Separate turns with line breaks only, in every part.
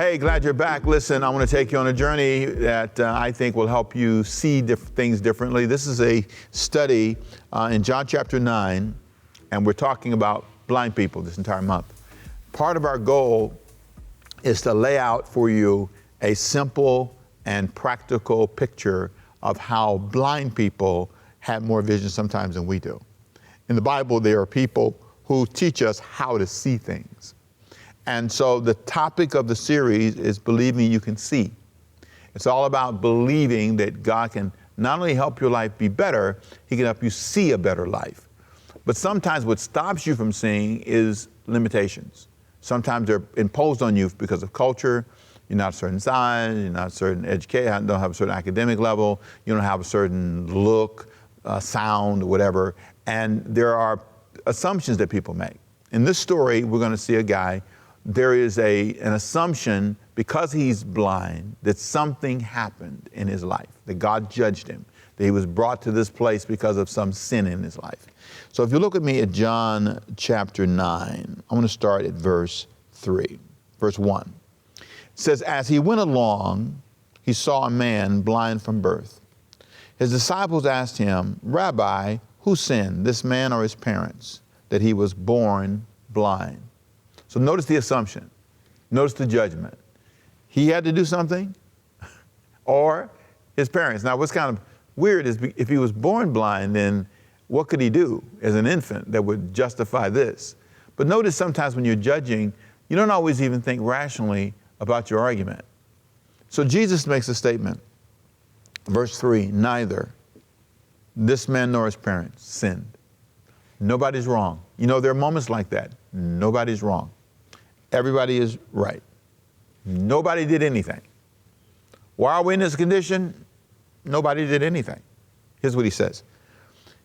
Hey, glad you're back. Listen, I want to take you on a journey that I think will help you see things differently. This is a study in John chapter 9, and we're talking about blind people this entire month. Part of our goal is to lay out for you a simple and practical picture of how blind people have more vision sometimes than we do. In the Bible, there are people who teach us how to see things. And so the topic of the series is believing you can see. It's all about believing that God can not only help your life be better, He can help you see a better life. But sometimes what stops you from seeing is limitations. Sometimes they're imposed on you because of culture. You're not a certain size, you're not a certain education, don't have a certain academic level, you don't have a certain look, sound, whatever. And there are assumptions that people make. In this story, we're going to see a guy. There is an assumption because he's blind that something happened in his life, that God judged him, that he was brought to this place because of some sin in his life. So if you look at me at John chapter 9, I want to start at verse 1. It says, as he went along, he saw a man blind from birth. His disciples asked him, Rabbi, who sinned, this man or his parents, that he was born blind? So notice the assumption. Notice the judgment. He had to do something, or his parents. Now, what's kind of weird is if he was born blind, then what could he do as an infant that would justify this? But notice sometimes when you're judging, you don't always even think rationally about your argument. So Jesus makes a statement. Verse 3, neither this man nor his parents sinned. Nobody's wrong. You know, there are moments like that. Nobody's wrong. Everybody is right. Nobody did anything. Why are we in this condition? Nobody did anything. Here's what he says.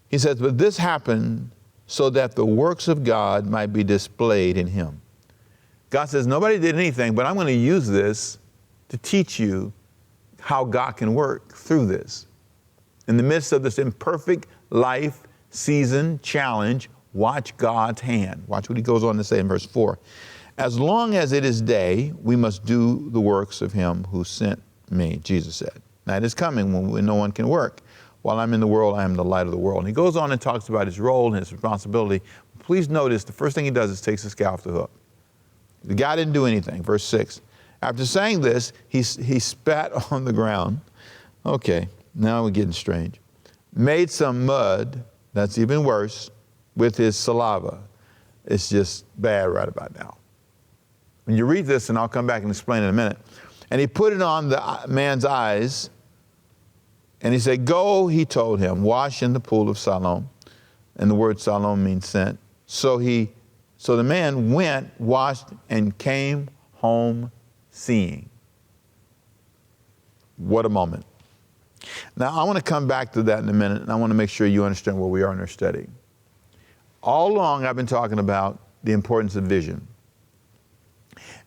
He says, but this happened so that the works of God might be displayed in him. God says, nobody did anything, but I'm going to use this to teach you how God can work through this. In the midst of this imperfect life, season, challenge, watch God's hand. Watch what he goes on to say in verse 4. As long as it is day, we must do the works of him who sent me, Jesus said. Night is coming when no one can work. While I'm in the world, I am the light of the world. And he goes on and talks about his role and his responsibility. Please notice the first thing he does is takes this guy off the hook. The guy didn't do anything. Verse 6. After saying this, he spat on the ground. Okay, now we're getting strange. Made some mud, that's even worse, with his saliva. It's just bad right about now. When you read this, and I'll come back and explain in a minute, and he put it on the man's eyes, and he said, go, he told him, wash in the pool of Siloam. And the word Siloam means sent. So the man went, washed, and came home seeing. What a moment. Now, I want to come back to that in a minute, and I want to make sure you understand where we are in our study. All along, I've been talking about the importance of vision.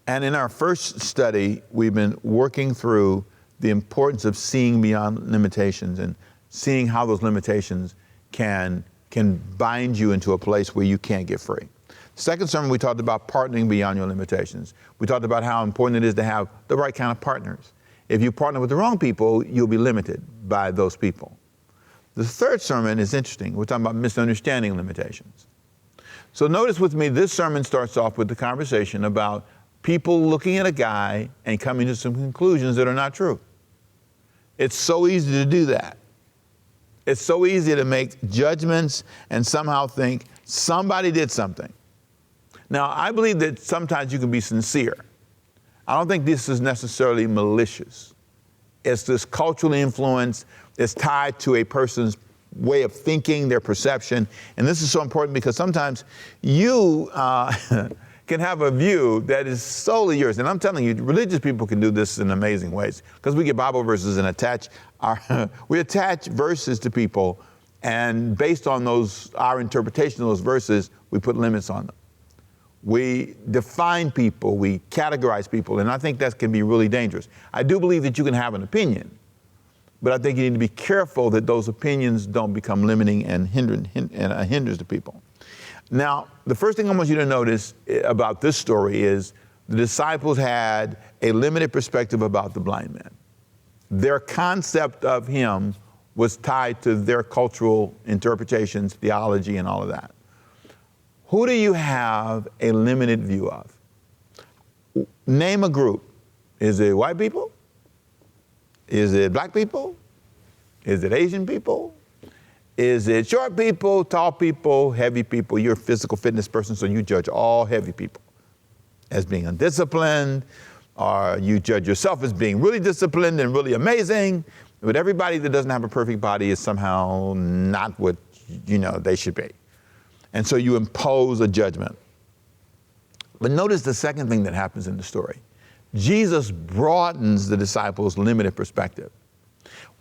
And in our first study, we've been working through the importance of seeing beyond limitations and seeing how those limitations can bind you into a place where you can't get free. Second sermon, we talked about partnering beyond your limitations. We talked about how important it is to have the right kind of partners. If you partner with the wrong people, you'll be limited by those people. The third sermon is interesting. We're talking about misunderstanding limitations. So notice with me, this sermon starts off with the conversation about people looking at a guy and coming to some conclusions that are not true. It's so easy to do that. It's so easy to make judgments and somehow think somebody did something. Now, I believe that sometimes you can be sincere. I don't think this is necessarily malicious. It's this culturally influenced. It's tied to a person's way of thinking, their perception. And this is so important because sometimes you can have a view that is solely yours. And I'm telling you, religious people can do this in amazing ways because we get Bible verses and we attach verses to people, and based on our interpretation of those verses, we put limits on them. We define people, we categorize people, and I think that can be really dangerous. I do believe that you can have an opinion, but I think you need to be careful that those opinions don't become limiting and hinders to people. Now, the first thing I want you to notice about this story is the disciples had a limited perspective about the blind man. Their concept of him was tied to their cultural interpretations, theology, and all of that. Who do you have a limited view of? Name a group. Is it white people? Is it black people? Is it Asian people? Is it short people, tall people, heavy people? You're a physical fitness person, so you judge all heavy people as being undisciplined, or you judge yourself as being really disciplined and really amazing. But everybody that doesn't have a perfect body is somehow not what they should be. And so you impose a judgment. But notice the second thing that happens in the story. Jesus broadens the disciples' limited perspective.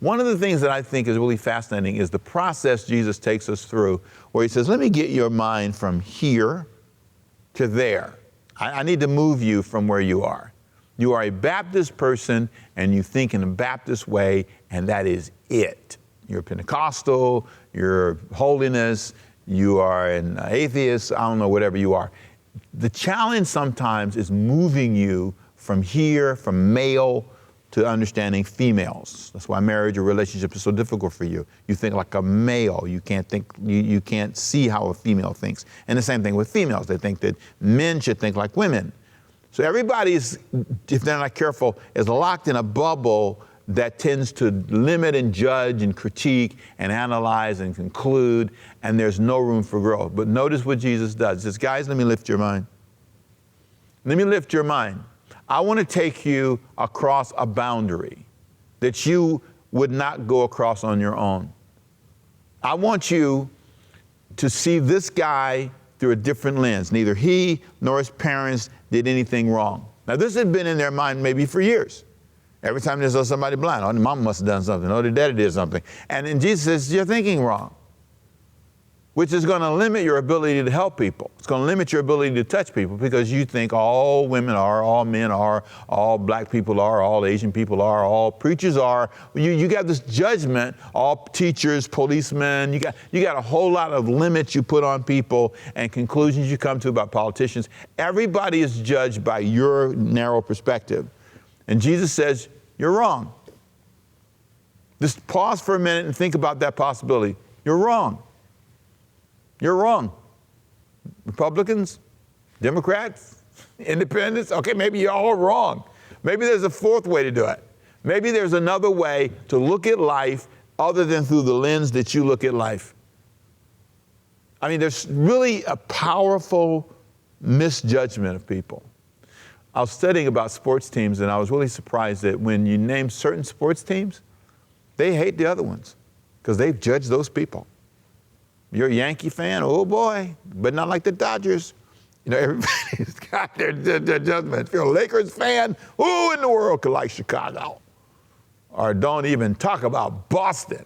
One of the things that I think is really fascinating is the process Jesus takes us through, where he says, let me get your mind from here to there. I need to move you from where you are. You are a Baptist person, and you think in a Baptist way, and that is it. You're Pentecostal, you're holiness, you are an atheist, I don't know, whatever you are. The challenge sometimes is moving you from here, from male, to understanding females. That's why marriage or relationship is so difficult for you. You think like a male. You can't think. You can't see how a female thinks. And the same thing with females. They think that men should think like women. So everybody is, if they're not careful, is locked in a bubble that tends to limit and judge and critique and analyze and conclude, and there's no room for growth. But notice what Jesus does. He says, guys, let me lift your mind. Let me lift your mind. I want to take you across a boundary that you would not go across on your own. I want you to see this guy through a different lens. Neither he nor his parents did anything wrong. Now, this had been in their mind maybe for years. Every time they saw somebody blind, oh, the mom must have done something, oh, the daddy did something. And then Jesus says, you're thinking wrong, which is going to limit your ability to help people. It's going to limit your ability to touch people because you think all women are, all men are, all black people are, all Asian people are, all preachers are. You got this judgment, all teachers, policemen, you got a whole lot of limits you put on people and conclusions you come to about politicians. Everybody is judged by your narrow perspective. And Jesus says, you're wrong. Just pause for a minute and think about that possibility. You're wrong. You're wrong. Republicans, Democrats, independents, okay, maybe you're all wrong. Maybe there's a fourth way to do it. Maybe there's another way to look at life other than through the lens that you look at life. I mean, there's really a powerful misjudgment of people. I was studying about sports teams, and I was really surprised that when you name certain sports teams, they hate the other ones because they've judged those people. You're a Yankee fan, oh boy, but not like the Dodgers. Everybody's got their judgment. If you're a Lakers fan, who in the world could like Chicago? Or don't even talk about Boston.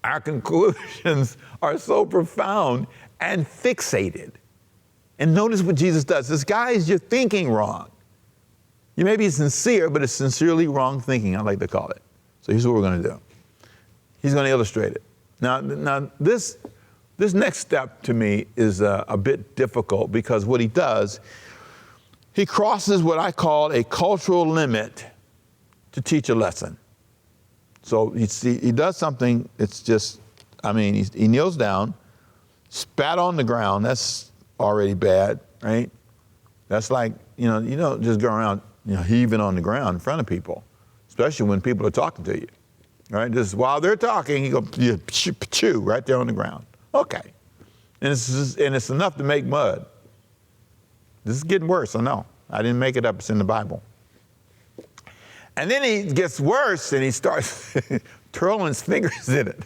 Our conclusions are so profound and fixated. And notice what Jesus does. This guys, you're thinking wrong. You may be sincere, but it's sincerely wrong thinking, I like to call it. So here's what we're going to do. He's going to illustrate it. Now this next step to me is a bit difficult because what he does, he crosses what I call a cultural limit to teach a lesson. So he does something, it's just, he kneels down, spat on the ground. That's already bad, right? That's like, you don't just go around, heaving on the ground in front of people, especially when people are talking to you, right? Just while they're talking, he goes, chew right there on the ground. Okay. And it's enough to make mud. This is getting worse, I know. I didn't make it up, it's in the Bible. And then he gets worse and he starts twirling his fingers in it.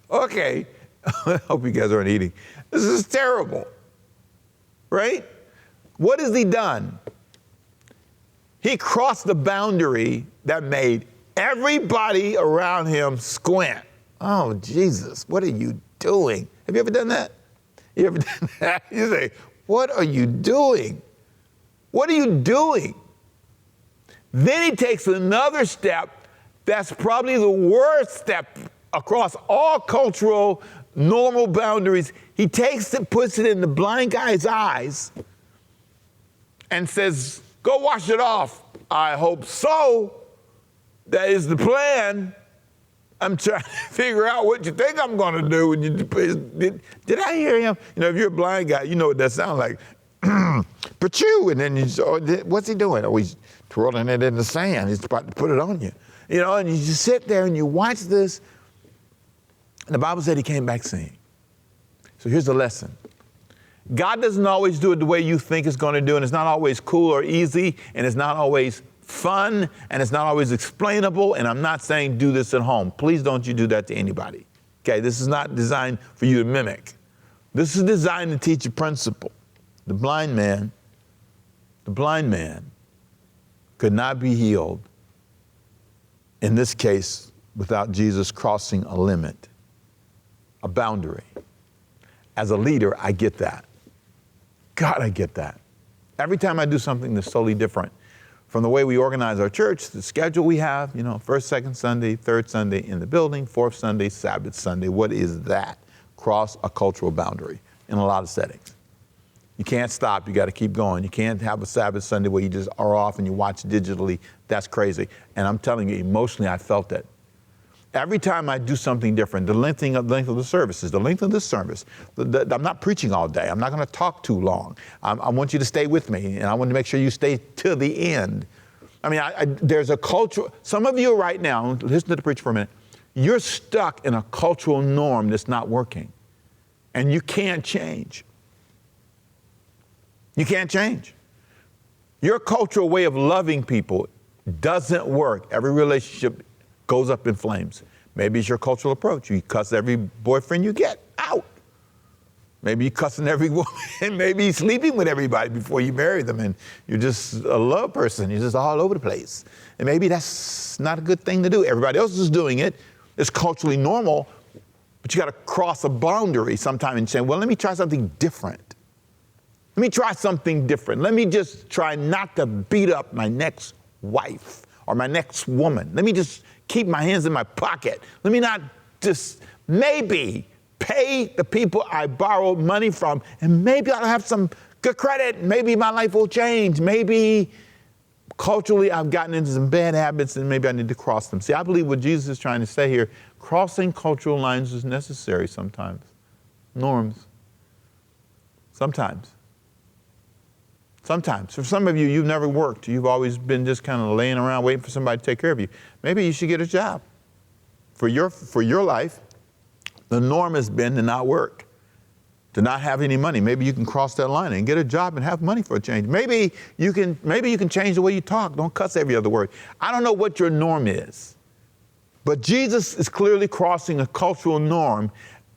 Okay, I hope you guys aren't eating. This is terrible. Right? What has he done? He crossed the boundary that made everybody around him squint. Oh, Jesus, what are you doing? Have you ever done that? You ever done that? You say, what are you doing? What are you doing? Then he takes another step that's probably the worst step across all cultural normal boundaries. He takes it, puts it in the blind guy's eyes, and says, go wash it off. I hope so. That is the plan. I'm trying to figure out what you think I'm going to do. Did I hear him? You know, if you're a blind guy, you know what that sounds like. Pachoo, and then what's he doing? Oh, he's twirling it in the sand. He's about to put it on you. You know, and you just sit there and you watch this. And the Bible said he came back seeing. So here's the lesson. God doesn't always do it the way you think it's going to do, and it's not always cool or easy, and it's not always fun, and it's not always explainable, and I'm not saying do this at home. Please don't you do that to anybody. Okay, this is not designed for you to mimic. This is designed to teach a principle. The blind man could not be healed, in this case, without Jesus crossing a limit, a boundary. As a leader, I get that. God, I get that. Every time I do something that's totally different from the way we organize our church, the schedule we have, you know, first, second Sunday, third Sunday in the building, fourth Sunday, Sabbath Sunday. What is that? Cross a cultural boundary in a lot of settings. You can't stop. You got to keep going. You can't have a Sabbath Sunday where you just are off and you watch digitally. That's crazy. And I'm telling you, emotionally, I felt it. Every time I do something different, the length of the services, the length of the service, I'm not preaching all day. I'm not going to talk too long. I want you to stay with me, and I want to make sure you stay to the end. I mean, there's a culture. Some of you right now, listen to the preacher for a minute, you're stuck in a cultural norm that's not working, and you can't change. You can't change. Your cultural way of loving people doesn't work. Every relationship goes up in flames. Maybe it's your cultural approach. You cuss every boyfriend you get out. Maybe you're cussing every woman. Maybe you're sleeping with everybody before you marry them, and you're just a love person. You're just all over the place. And maybe that's not a good thing to do. Everybody else is doing it. It's culturally normal, but you got to cross a boundary sometime and say, well, let me try something different. Let me try something different. Let me just try not to beat up my next wife or my next woman. Let me just keep my hands in my pocket. Let me not just maybe pay the people I borrowed money from, and maybe I'll have some good credit. Maybe my life will change. Maybe culturally I've gotten into some bad habits and maybe I need to cross them. See, I believe what Jesus is trying to say here, crossing cultural lines is necessary sometimes. Norms. Sometimes. Sometimes. For some of you, you've never worked. You've always been just kind of laying around waiting for somebody to take care of you. Maybe you should get a job. For your life, the norm has been to not work, to not have any money. Maybe you can cross that line and get a job and have money for a change. Maybe you can change the way you talk. Don't cuss every other word. I don't know what your norm is, but Jesus is clearly crossing a cultural norm.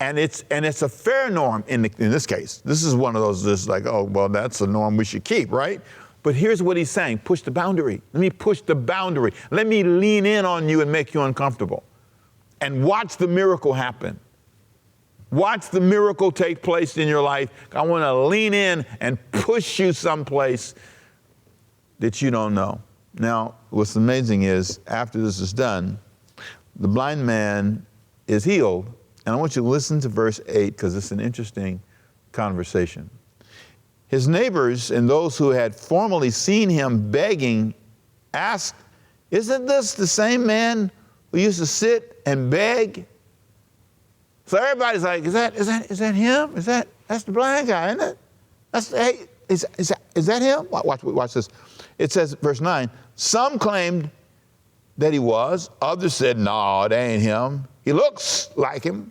And it's a fair norm in this case. This is one of those just like, oh, well, that's a norm we should keep, right? But here's what he's saying. Push the boundary. Let me push the boundary. Let me lean in on you and make you uncomfortable. And watch the miracle happen. Watch the miracle take place in your life. I want to lean in and push you someplace that you don't know. Now, what's amazing is after this is done, the blind man is healed. And I want you to listen to verse 8 because it's an interesting conversation. His neighbors and those who had formerly seen him begging asked, isn't this the same man who used to sit and beg? So everybody's like, is that him? That's the blind guy, isn't it? Is that him? Watch this. It says, verse 9, some claimed that he was. Others said, no, it ain't him. He looks like him,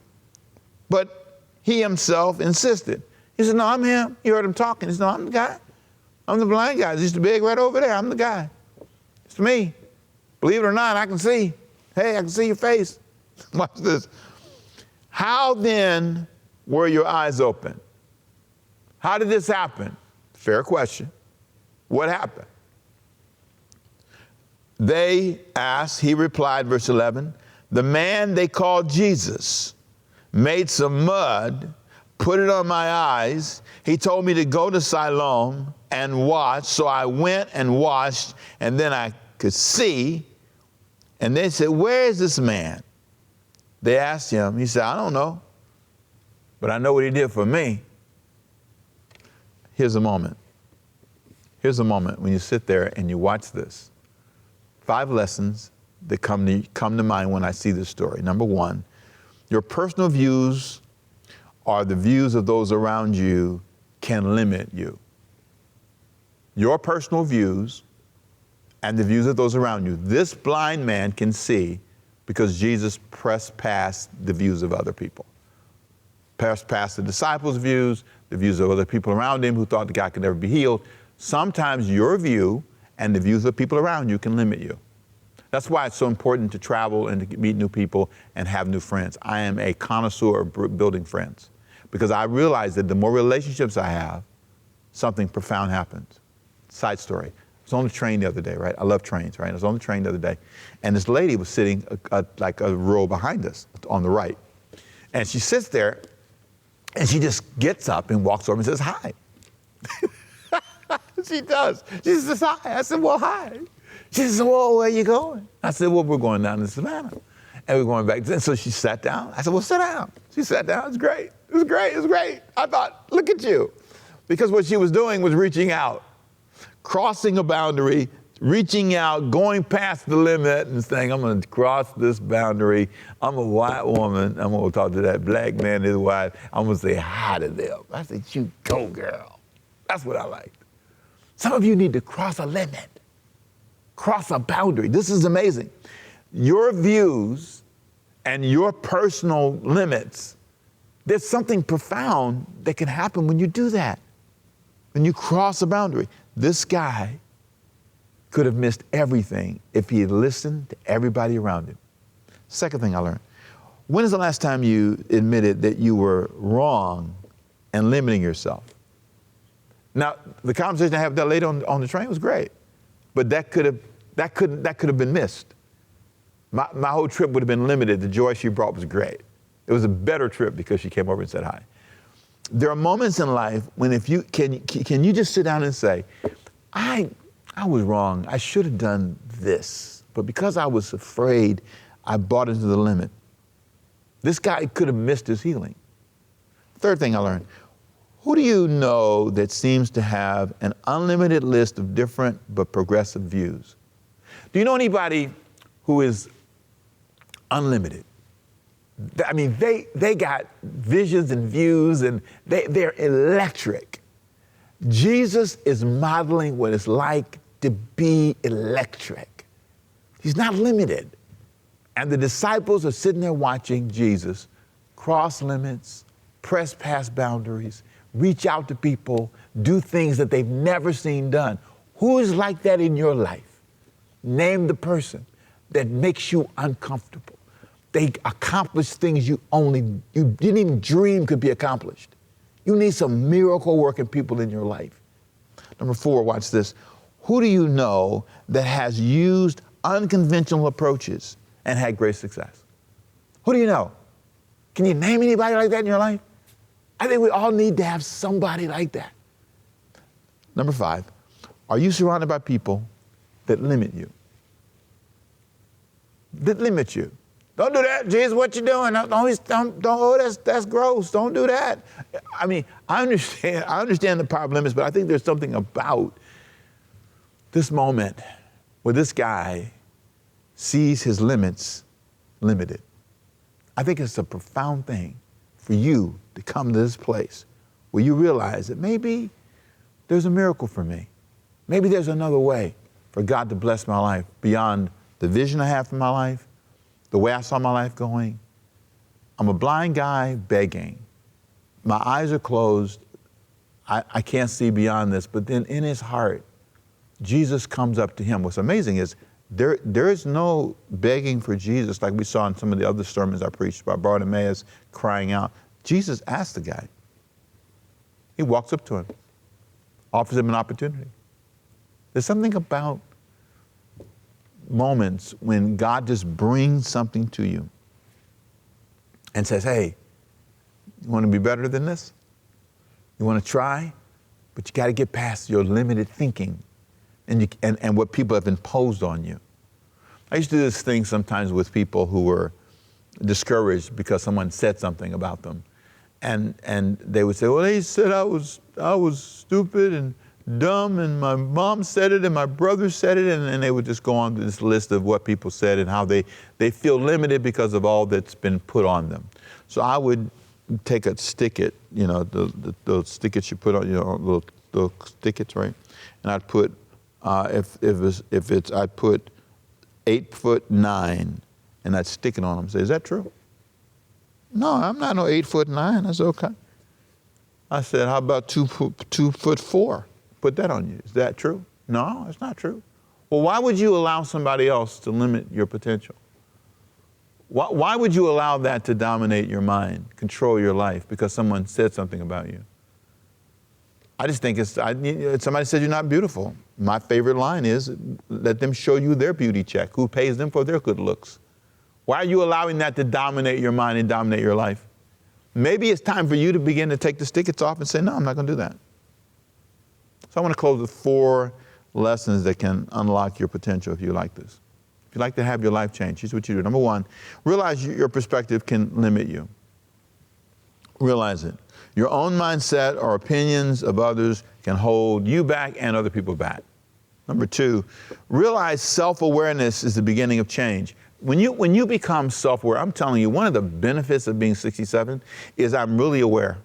but he himself insisted. He said, no, I'm him. You heard him talking. He said, no, I'm the guy. I'm the blind guy. He's the big right over there. I'm the guy. It's me. Believe it or not, I can see. Hey, I can see your face. Watch this. How then were your eyes open? How did this happen? Fair question. What happened? They asked, he replied, verse 11, the man they called Jesus made some mud, put it on my eyes. He told me to go to Siloam and wash. So I went and washed, and then I could see. And they said, where is this man? They asked him. He said, I don't know, but I know what he did for me. Here's a moment. Here's a moment when you sit there and you watch this. 5 lessons that come to mind when I see this story. Number 1, your personal views or the views of those around you can limit you. Your personal views and the views of those around you. This blind man can see because Jesus pressed past the views of other people. Pressed past the disciples' views, the views of other people around him who thought the guy could never be healed. Sometimes your view and the views of people around you can limit you. That's why it's so important to travel and to meet new people and have new friends. I am a connoisseur of building friends because I realize that the more relationships I have, something profound happens. Side story. I was on the train the other day, right? I love trains, right? I was on the train the other day, and this lady was sitting like a row behind us on the right. And she sits there, and she just gets up and walks over and says, hi. She does. She says, hi. I said, well, hi. She says, well, where are you going? I said, well, we're going down to Savannah. And we're going back. And so she sat down. I said, well, sit down. She sat down. It's great. It was great. It was great. I thought, look at you. Because what she was doing was reaching out, crossing a boundary, reaching out, going past the limit and saying, I'm going to cross this boundary. I'm a white woman. I'm going to talk to that black man, his wife. I'm going to say hi to them. I said, you go, girl. That's what I liked. Some of you need to cross a limit, cross a boundary. This is amazing. Your views and your personal limits, there's something profound that can happen when you do that. When you cross a boundary. This guy could have missed everything if he had listened to everybody around him. Second thing I learned, when is the last time you admitted that you were wrong and limiting yourself? Now, the conversation I had with that lady on the train was great, but that could have been missed. My whole trip would have been limited. The joy she brought was great. It was a better trip because she came over and said hi. There are moments in life when if you can you just sit down and say, I was wrong. I should have done this, but because I was afraid, I bought into the limit. This guy could have missed his healing. Third thing I learned, who do you know that seems to have an unlimited list of different but progressive views? Do you know anybody who is unlimited? I mean, they got visions and views and they're electric. Jesus is modeling what it's like to be electric. He's not limited. And the disciples are sitting there watching Jesus cross limits, press past boundaries, reach out to people, do things that they've never seen done. Who is like that in your life? Name the person that makes you uncomfortable. They accomplish things you didn't even dream could be accomplished. You need some miracle working people in your life. Number 4, watch this. Who do you know that has used unconventional approaches and had great success? Who do you know? Can you name anybody like that in your life? I think we all need to have somebody like that. Number 5, are you surrounded by people that limit you? That limit you. Don't do that, Jesus, what you doing? That's gross. Don't do that. I mean, I understand the power of limits, but I think there's something about this moment where this guy sees his limits limited. I think it's a profound thing for you to come to this place where you realize that maybe there's a miracle for me. Maybe there's another way for God to bless my life beyond the vision I have for my life, the way I saw my life going. I'm a blind guy begging. My eyes are closed. I can't see beyond this. But then in his heart, Jesus comes up to him. What's amazing is there is no begging for Jesus like we saw in some of the other sermons I preached about Bartimaeus crying out. Jesus asked the guy. He walks up to him, offers him an opportunity. There's something about moments when God just brings something to you and says, hey, you want to be better than this? You want to try? But you got to get past your limited thinking and what people have imposed on you. I used to do this thing sometimes with people who were discouraged because someone said something about them. And they would say, well, they said I was stupid and dumb, and my mom said it, and my brother said it, and they would just go on to this list of what people said and how they feel limited because of all that's been put on them. So I would take a sticket, those stickets you put on, little stickets, right? And I'd put, I'd put 8'9", and I'd stick it on them. Say, is that true? No, I'm not no 8'9". That's okay. I said, how about 2'4"? Put that on you. Is that true? No, it's not true. Well, why would you allow somebody else to limit your potential? Why would you allow that to dominate your mind, control your life, because someone said something about you? I just think somebody said you're not beautiful. My favorite line is, let them show you their beauty check. Who pays them for their good looks? Why are you allowing that to dominate your mind and dominate your life? Maybe it's time for you to begin to take the stickets off and say, no, I'm not going to do that. So I want to close with 4 lessons that can unlock your potential if you like this. If you'd like to have your life change, here's what you do. Number 1, realize your perspective can limit you. Realize it. Your own mindset or opinions of others can hold you back and other people back. Number 2, realize self-awareness is the beginning of change. When you become self-aware, I'm telling you, one of the benefits of being 67 is I'm really aware.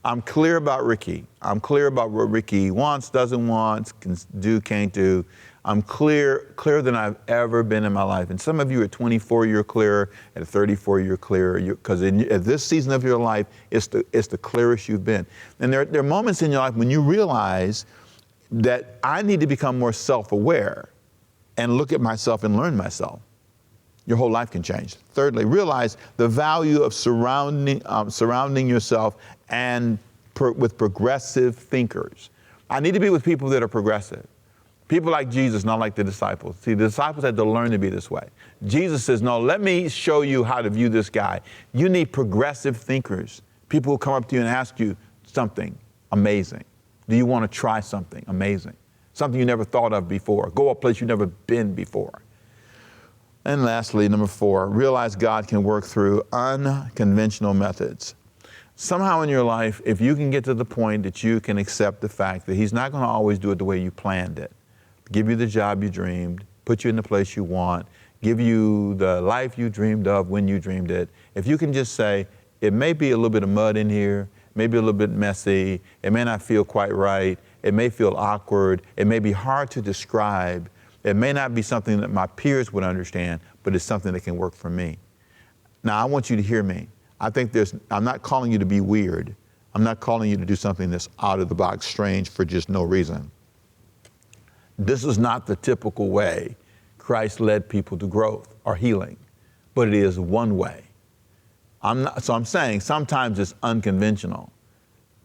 I'm clear about Ricky. I'm clear about what Ricky wants, doesn't want, can do, can't do. I'm clearer than I've ever been in my life. And some of you at 24, you're clearer. At 34, you're clearer. Because at this season of your life, it's the clearest you've been. And there are moments in your life when you realize that I need to become more self-aware and look at myself and learn myself. Your whole life can change. Thirdly, realize the value of surrounding yourself with progressive thinkers. I need to be with people that are progressive. People like Jesus, not like the disciples. See, the disciples had to learn to be this way. Jesus says, no, let me show you how to view this guy. You need progressive thinkers. People who come up to you and ask you something amazing. Do you want to try something amazing? Something you never thought of before. Go a place you've never been before. And lastly, number 4, realize God can work through unconventional methods. Somehow in your life, if you can get to the point that you can accept the fact that He's not going to always do it the way you planned it, give you the job you dreamed, put you in the place you want, give you the life you dreamed of when you dreamed it. If you can just say, it may be a little bit of mud in here, maybe a little bit messy, it may not feel quite right, it may feel awkward, it may be hard to describe, it may not be something that my peers would understand, but it's something that can work for me. Now, I want you to hear me. I'm not calling you to be weird. I'm not calling you to do something that's out of the box, strange for just no reason. This is not the typical way Christ led people to growth or healing, but it is one way. I'm saying sometimes it's unconventional,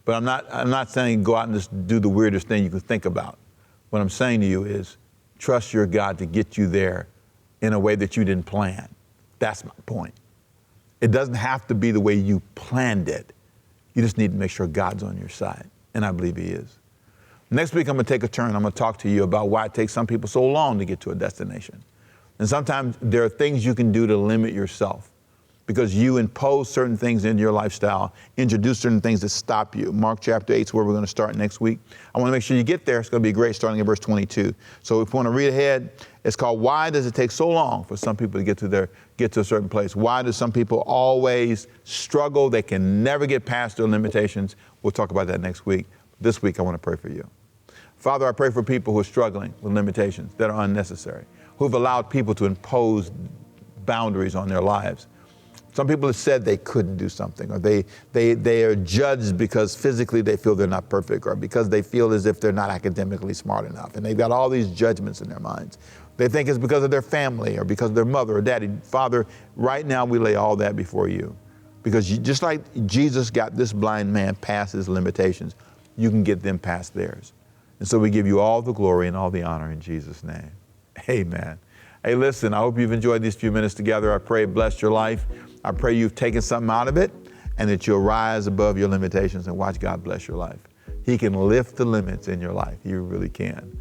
but I'm not saying go out and just do the weirdest thing you can think about. What I'm saying to you is trust your God to get you there in a way that you didn't plan. That's my point. It doesn't have to be the way you planned it. You just need to make sure God's on your side, and I believe He is. Next week, I'm going to take a turn. I'm going to talk to you about why it takes some people so long to get to a destination. And sometimes there are things you can do to limit yourself because you impose certain things into your lifestyle, introduce certain things that stop you. Mark chapter 8 is where we're going to start next week. I want to make sure you get there. It's going to be great, starting at verse 22. So if you want to read ahead, it's called Why Does It Take So Long for Some People to get to a certain place? Why do some people always struggle? They can never get past their limitations. We'll talk about that next week. This week, I want to pray for you. Father, I pray for people who are struggling with limitations that are unnecessary, who've allowed people to impose boundaries on their lives. Some people have said they couldn't do something, or they are judged because physically they feel they're not perfect, or because they feel as if they're not academically smart enough. And they've got all these judgments in their minds. They think it's because of their family or because of their mother or daddy. Father, right now we lay all that before you. Because just like Jesus got this blind man past his limitations, you can get them past theirs. And so we give you all the glory and all the honor in Jesus' name. Amen. Hey, listen, I hope you've enjoyed these few minutes together. I pray it blessed your life. I pray you've taken something out of it and that you'll rise above your limitations and watch God bless your life. He can lift the limits in your life. You really can.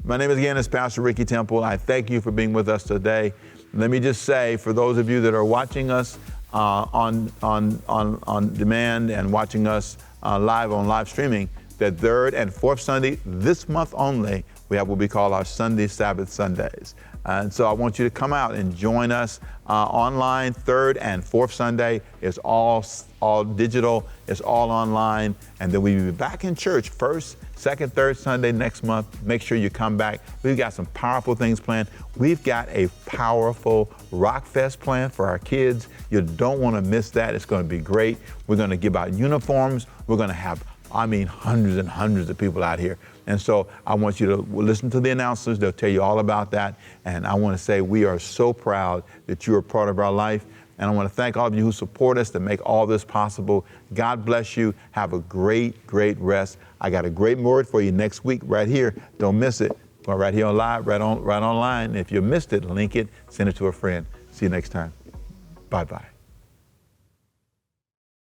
My name is Pastor Ricky Temple. I thank you for being with us today. Let me just say, for those of you that are watching us on demand and watching us live on live streaming, the third and fourth Sunday this month only, we have what we call our Sunday Sabbath Sundays. And so I want you to come out and join us online. Third and fourth Sunday is all digital. It's all online. And then we'll be back in church first, second, third Sunday next month. Make sure you come back. We've got some powerful things planned. We've got a powerful Rock Fest planned for our kids. You don't want to miss that. It's going to be great. We're going to give out uniforms. We're going to have, hundreds and hundreds of people out here. And so I want you to listen to the announcers. They'll tell you all about that. And I want to say we are so proud that you're a part of our life. And I want to thank all of you who support us to make all this possible. God bless you. Have a great, great rest. I got a great word for you next week right here. Don't miss it. Or right here on live, right online. If you missed it, link it, send it to a friend. See you next time. Bye-bye.